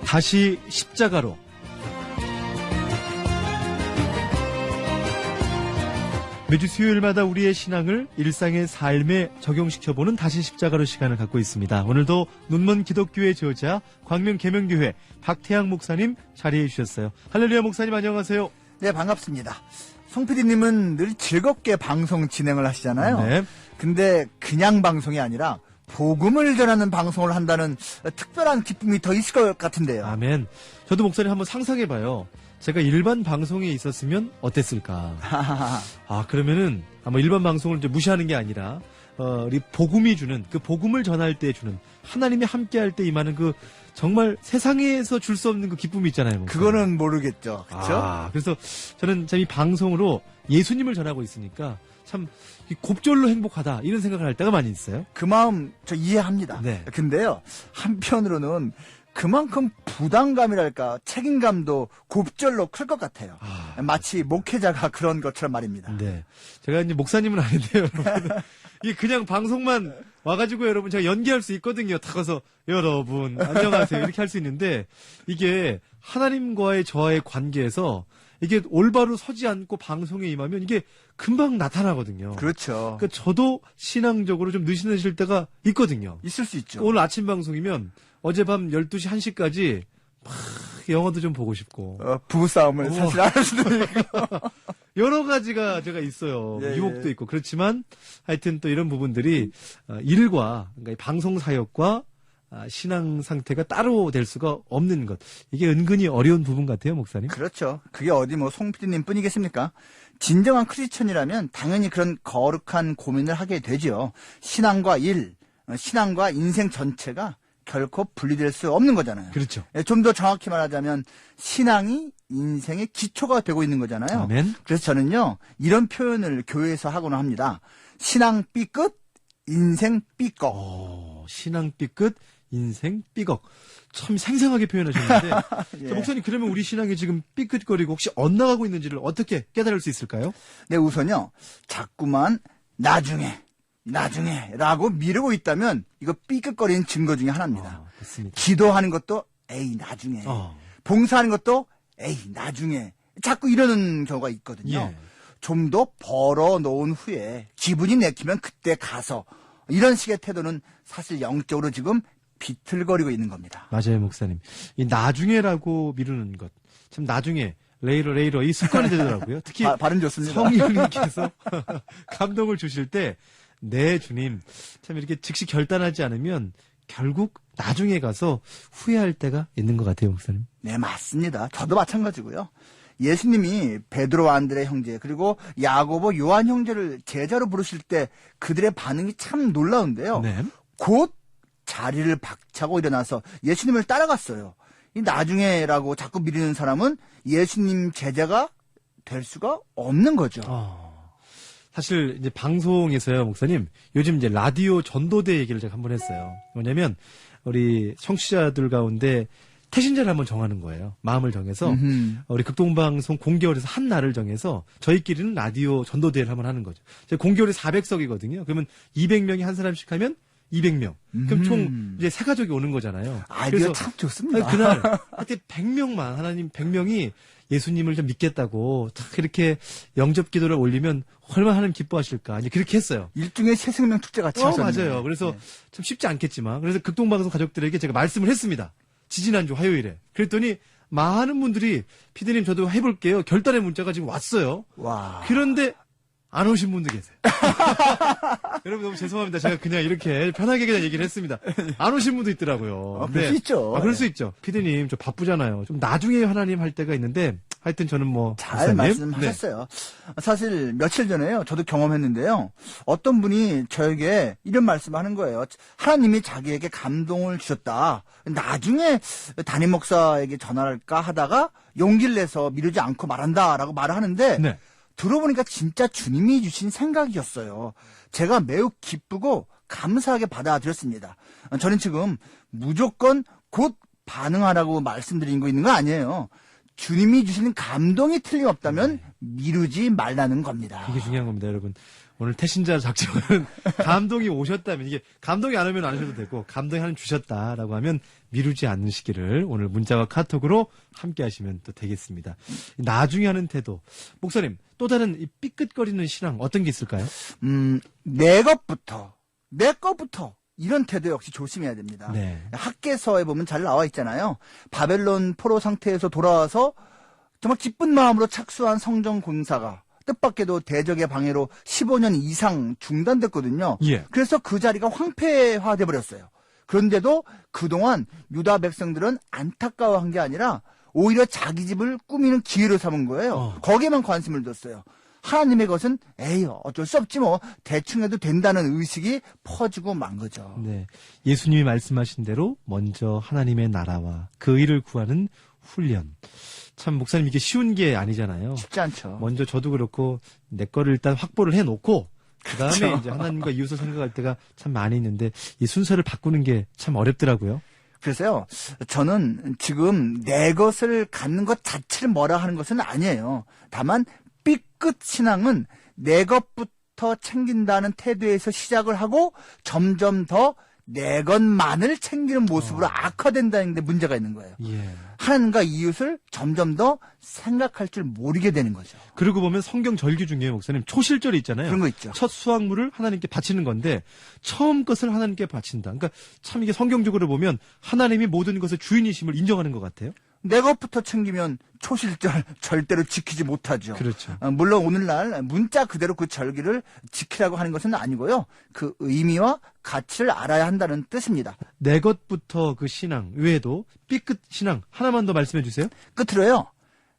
다시 십자가로. 매주 수요일마다 우리의 신앙을 일상의 삶에 적용시켜보는 다시 십자가로 시간을 갖고 있습니다. 오늘도 눈먼 기독교의 저자 광명계명교회 박태양 목사님 자리해 주셨어요. 할렐루야 목사님 안녕하세요. 네, 반갑습니다. 송 PD님은 늘 즐겁게 방송 진행을 하시잖아요. 네. 근데 그냥 방송이 아니라 복음을 전하는 방송을 한다는 특별한 기쁨이 더 있을 것 같은데요. 아멘. 저도 목사님 한번 상상해봐요. 제가 일반 방송에 있었으면 어땠을까? 그러면은 아마 일반 방송을 이제 무시하는 게 아니라 우리 복음이 주는 그 복음을 전할 때 주는 하나님이 함께할 때 임하는 그 정말 세상에서 줄 수 없는 그 기쁨이 있잖아요. 목사님. 그거는 모르겠죠, 그렇죠? 그래서 저는 참 이 방송으로 예수님을 전하고 있으니까 참 곱절로 행복하다 이런 생각을 할 때가 많이 있어요. 그 마음 저 이해합니다. 네. 근데요, 한편으로는 그만큼 부담감이랄까 책임감도 곱절로 클 것 같아요. 마치 목회자가 그런 것처럼 말입니다. 네, 제가 이제 목사님은 아닌데요, 여러분. 이게 그냥 방송만 와가지고 여러분 제가 연기할 수 있거든요. 다 가서 여러분 안녕하세요 이렇게 할 수 있는데 이게 하나님과의 저와의 관계에서 이게 올바로 서지 않고 방송에 임하면 이게 금방 나타나거든요. 그렇죠. 그러니까 저도 신앙적으로 좀 느슨해질 때가 있거든요. 있을 수 있죠. 오늘 아침 방송이면 어젯밤 12시 1시까지 막 영화도 좀 보고 싶고 부부싸움을 사실 안 할 수도 있고 여러 가지가 제가 있어요. 예, 유혹도 예. 있고 그렇지만 하여튼 또 이런 부분들이 일과 그러니까 이 방송 사역과 신앙 상태가 따로 될 수가 없는 것. 이게 은근히 어려운 부분 같아요, 목사님. 그렇죠. 그게 어디 송 PD님 뿐이겠습니까? 진정한 크리스천이라면 당연히 그런 거룩한 고민을 하게 되죠. 신앙과 일, 신앙과 인생 전체가 결코 분리될 수 없는 거잖아요. 그렇죠. 좀 더 정확히 말하자면 신앙이 인생의 기초가 되고 있는 거잖아요. 아멘. 그래서 저는요, 이런 표현을 교회에서 하곤 합니다. 신앙 삐끗, 인생 삐걱. 신앙 삐끗, 인생 삐걱. 참 생생하게 표현하셨는데 예. 자, 목사님 그러면 우리 신앙이 지금 삐끗거리고 혹시 엇나가고 있는지를 어떻게 깨달을 수 있을까요? 네, 우선요, 자꾸만 나중에라고 미루고 있다면 이거 삐끗거리는 증거 중에 하나입니다. 맞습니다. 기도하는 것도 에이 나중에, 봉사하는 것도 에이 나중에, 자꾸 이러는 경우가 있거든요. 예. 좀 더 벌어놓은 후에 기분이 내키면 그때 가서, 이런 식의 태도는 사실 영적으로 지금 비틀거리고 있는 겁니다. 맞아요, 목사님. 이 나중에라고 미루는 것. 참 나중에 레이러 이 습관이 되더라고요. 특히 발음 좋습니다. 성령님께서 감동을 주실 때 네, 주님. 참 이렇게 즉시 결단하지 않으면 결국 나중에 가서 후회할 때가 있는 것 같아요, 목사님. 네, 맞습니다. 저도 마찬가지고요. 예수님이 베드로 안드레 형제 그리고 야고보 요한 형제를 제자로 부르실 때 그들의 반응이 참 놀라운데요. 네. 곧 자리를 박차고 일어나서 예수님을 따라갔어요. 이 나중에라고 자꾸 미루는 사람은 예수님 제자가 될 수가 없는 거죠. 사실 이제 방송에서요, 목사님, 요즘 이제 라디오 전도대 얘기를 제가 한번 했어요. 뭐냐면 우리 청취자들 가운데 태신자를 한번 정하는 거예요. 마음을 정해서 우리 극동방송 공개월에서 한 날을 정해서 저희끼리는 라디오 전도대회를 한번 하는 거죠. 공개월이 400석이거든요. 그러면 200명이 한 사람씩 하면 200명. 그럼 총 이제 세 가족이 오는 거잖아요. 아이디어 참 좋습니다. 그날 하여튼 100명만 하나님 100명이 예수님을 좀 믿겠다고 딱 이렇게 영접 기도를 올리면 얼마나 하나님 기뻐하실까. 이제 그렇게 했어요. 일종의 새 생명 축제 같이 하셨네요. 맞아요. 그래서 네. 참 쉽지 않겠지만 그래서 극동방송 가족들에게 제가 말씀을 했습니다. 지지난주 화요일에. 그랬더니 많은 분들이 피디님 저도 해볼게요. 결단의 문자가 지금 왔어요. 와. 그런데 안 오신 분도 계세요. 여러분 너무 죄송합니다. 제가 그냥 이렇게 편하게 그냥 얘기를 했습니다. 안 오신 분도 있더라고요. 그럴 수 있죠. 그럴 수 있죠. 피디님 저 바쁘잖아요. 좀 나중에 하나님 할 때가 있는데 하여튼 저는 뭐 잘 목사님? 말씀하셨어요. 사실 며칠 전에요. 저도 경험했는데요. 어떤 분이 저에게 이런 말씀을 하는 거예요. 하나님이 자기에게 감동을 주셨다. 나중에 담임 목사에게 전화할까 하다가 용기를 내서 미루지 않고 말한다라고 말을 하는데 네. 들어보니까 진짜 주님이 주신 생각이었어요. 제가 매우 기쁘고 감사하게 받아들였습니다. 저는 지금 무조건 곧 반응하라고 말씀드린 거 있는 거 아니에요. 주님이 주시는 감동이 틀림없다면 미루지 말라는 겁니다. 이게 중요한 겁니다, 여러분. 오늘 태신자 작정은 감동이 오셨다면, 이게 감동이 안 오면 안 오셔도 되고, 감동이 하나님 주셨다라고 하면 미루지 않으시기를 오늘 문자와 카톡으로 함께 하시면 또 되겠습니다. 나중에 하는 태도. 목사님, 또 다른 이 삐끗거리는 신앙 어떤 게 있을까요? 내 것부터. 이런 태도 역시 조심해야 됩니다. 네. 학계서에 보면 잘 나와 있잖아요. 바벨론 포로 상태에서 돌아와서 정말 기쁜 마음으로 착수한 성전 공사가 뜻밖에도 대적의 방해로 15년 이상 중단됐거든요. 예. 그래서 그 자리가 황폐화돼 버렸어요. 그런데도 그동안 유다 백성들은 안타까워한 게 아니라 오히려 자기 집을 꾸미는 기회로 삼은 거예요. 거기에만 관심을 뒀어요. 하나님의 것은 에이 어쩔 수 없지 뭐 대충 해도 된다는 의식이 퍼지고 만 거죠. 네. 예수님이 말씀하신 대로 먼저 하나님의 나라와 그 의를 구하는 훈련. 참 목사님 이게 쉬운 게 아니잖아요. 쉽지 않죠. 먼저 저도 그렇고 내 거를 일단 확보를 해놓고 그다음에 그렇죠. 이제 하나님과 이웃을 생각할 때가 참 많이 있는데 이 순서를 바꾸는 게 참 어렵더라고요. 그래서요, 저는 지금 내 것을 갖는 것 자체를 뭐라 하는 것은 아니에요. 다만 삐끗 신앙은 내 것부터 챙긴다는 태도에서 시작을 하고 점점 더 내 것만을 챙기는 모습으로 악화된다는 데 문제가 있는 거예요. 예. 하나님과 이웃을 점점 더 생각할 줄 모르게 되는 거죠. 그러고 보면 성경 절기 중에 목사님 초실절이 있잖아요. 그런 거 있죠. 첫 수확물을 하나님께 바치는 건데 처음 것을 하나님께 바친다. 그러니까 참 이게 성경적으로 보면 하나님이 모든 것의 주인이심을 인정하는 것 같아요. 내 것부터 챙기면 초실절 절대로 지키지 못하죠. 그렇죠. 물론 오늘날 문자 그대로 그 절기를 지키라고 하는 것은 아니고요. 그 의미와 가치를 알아야 한다는 뜻입니다. 내 것부터 그 신앙 외에도 삐끗 신앙 하나만 더 말씀해 주세요. 끝으로요.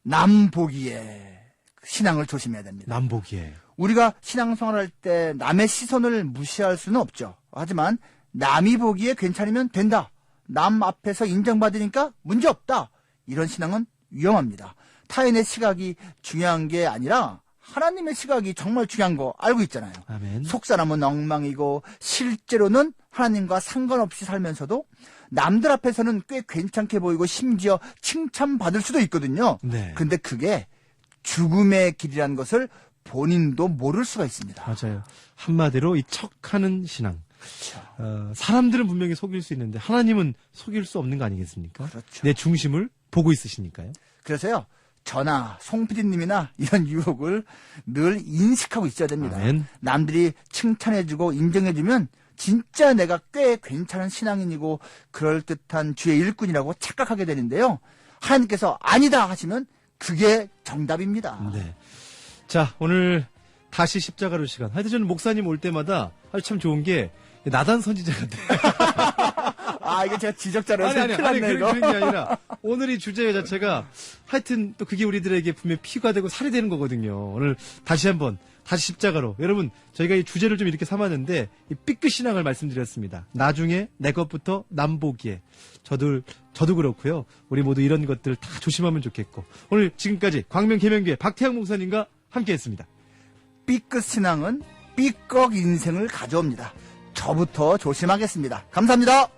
남 보기에 신앙을 조심해야 됩니다. 남 보기에. 우리가 신앙생활할 때 남의 시선을 무시할 수는 없죠. 하지만 남이 보기에 괜찮으면 된다. 남 앞에서 인정받으니까 문제없다. 이런 신앙은 위험합니다. 타인의 시각이 중요한 게 아니라 하나님의 시각이 정말 중요한 거 알고 있잖아요. 아멘. 속사람은 엉망이고 실제로는 하나님과 상관없이 살면서도 남들 앞에서는 꽤 괜찮게 보이고 심지어 칭찬받을 수도 있거든요. 네. 근데 그게 죽음의 길이라는 것을 본인도 모를 수가 있습니다. 맞아요. 한마디로 이 척하는 신앙. 그렇죠. 사람들은 분명히 속일 수 있는데 하나님은 속일 수 없는 거 아니겠습니까? 그렇죠. 내 중심을 보고 있으시니까요. 그래서요. 저나 송 PD님이나 이런 유혹을 늘 인식하고 있어야 됩니다. 아멘. 남들이 칭찬해주고 인정해주면 진짜 내가 꽤 괜찮은 신앙인이고 그럴듯한 주의 일꾼이라고 착각하게 되는데요. 하나님께서 아니다 하시면 그게 정답입니다. 네. 자, 오늘 다시 십자가로 시간. 하여튼 저는 목사님 올 때마다 아주 참 좋은 게 나단 선지자 같아요. 아, 이거 제가 지적자라서 아니, 큰일 났네, 이거. 그런 게 아니라 오늘 이 주제 자체가 하여튼 또 그게 우리들에게 분명 피가 되고 살이 되는 거거든요. 오늘 다시 한번 다시 십자가로 여러분 저희가 이 주제를 좀 이렇게 삼았는데 이 삐끗 신앙을 말씀드렸습니다. 나중에 내 것부터 남 보기에 저도 그렇고요. 우리 모두 이런 것들 다 조심하면 좋겠고 오늘 지금까지 광명 계명교회 박태양 목사님과 함께했습니다. 삐끗 신앙은 삐걱 인생을 가져옵니다. 저부터 조심하겠습니다. 감사합니다.